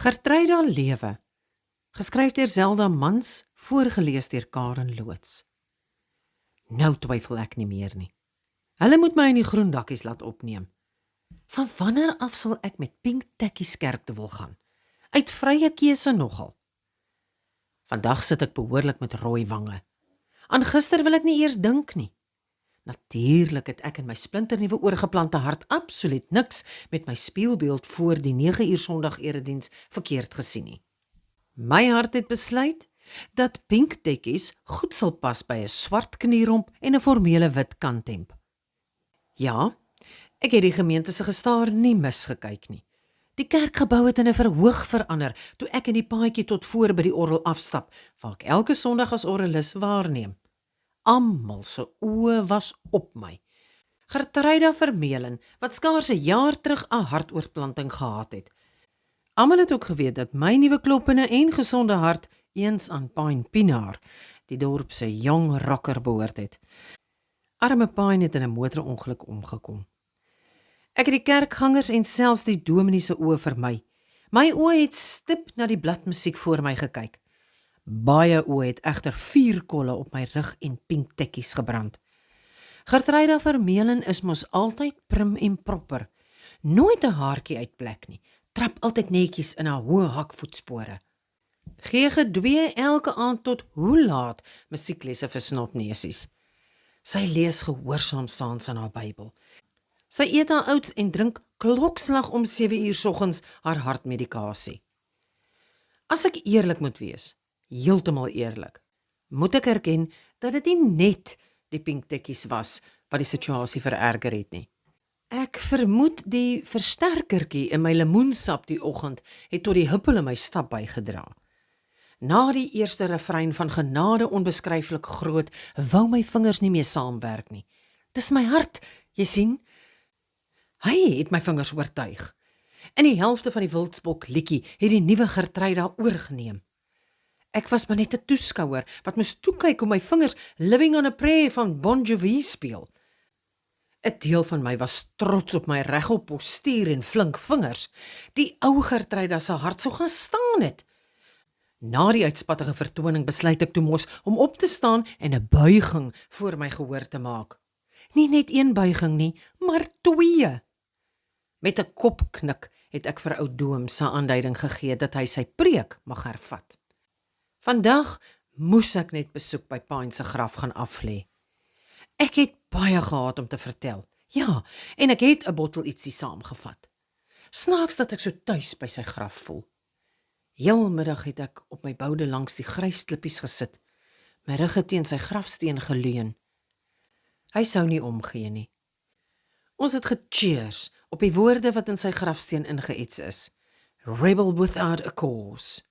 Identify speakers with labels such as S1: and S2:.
S1: Gertruida Lewe, geskryf deur Zelda Mans, voorgelees deur Karen Loots. Nou twyfel ek nie meer nie. Hulle moet my in die groen dakkies laat opneem. Van wanneer af sal ek met pink tekkies kerk toe wil gaan? Uit vrye keuse nogal. Vandag sit ek behoorlik met rooi wange. Aan gister wil ek nie eers dink nie. Natuurlik het ek in my splinternuwe oorgeplante hart absoluut niks met my spieelbeeld voor die 9 uur Sondag erediens verkeerd gesien nie. My hart het besluit dat pink tekkies goed sal pas by 'n swart knieromp en 'n formele wit kanthemp. Ja, ek het die gemeente se gestaar nie misgekyk nie. Die kerkgebou het in 'n verhoog verander toe ek in die paadjie tot voor by die orgel afstap, waar ek elke Sondag as orgelis waarneem. Almal se oë was op my. Gertruida Vermeulen, wat skaars 'n jaar terug 'n hartoortplanting gehad het. Almal het ook geweet dat my nuwe kloppende en gesonde hart eens aan Pine Pinaar, die dorp se jong rocker, behoort het. Arme Pine het in 'n motorongeluk omgekom. Ek het die kerkgangers en selfs die dominee se oë vermy. My oë het stip na die bladmusiek voor my gekyk. Baie oë het egter 4 kolle op my rug en pink tekkies gebrand. Gertruida Vermeulen is mos altyd prim en proper. Nooit 'n haartjie uit plek nie. Trap altyd netjies in haar hoë hakvoetspore. Gee gedwee elke aand tot hoe laat musieklesse vir snotneusies. Sy lees gehoorsaam saans in haar Bybel. Sy eet haar oats en drink klokslag om 7 uur soggens haar hartmedikasie. As ek eerlik moet wees, heeltemal eerlik, moet ek erken dat dit nie net die pink tekkies was wat die situasie vererger het nie. Ek vermoed die versterkertjie in my lemoensap die oggend het tot die huppel in my stap bygedra. Na die eerste refrein van genade onbeskryflik groot, wou my vingers nie meer saamwerk nie. Dis my hart, jy sien. Hy het my vingers oortuig. In die helfte van die Wildsbok liedjie het die nuwe Gertruida oorgeneem. Ek was maar net 'n toeskouer wat moes toekyk hoe my vingers Living on a Prayer van Bon Jovi speel. 'n Deel van my was trots op my regop postuur en flink vingers. Die ou Gertruida se hart sou gaan staan het. Na die uitspattige vertoning besluit ek toe mos om op te staan en 'n buiging voor my gehoor te maak. Nie net 1 buiging nie, maar 2. Met 'n kopknik het ek vir ou Doom se aanduiding gegee dat hy sy preek mag hervat. Vandag moes ek net besoek by Pine se graf gaan aflê. Ek het baie gehad om te vertel. Ja, en ek het 'n bottel ietsie saamgevat. Snaaks dat ek so tuis by sy graf voel. Heel middag het ek op my boude langs die grys klippies gesit, my rug het teen sy grafsteen geleun. Hy sou nie omgee nie. Ons het gecheers op die woorde wat in sy grafsteen ingeets is. Rebel without a cause.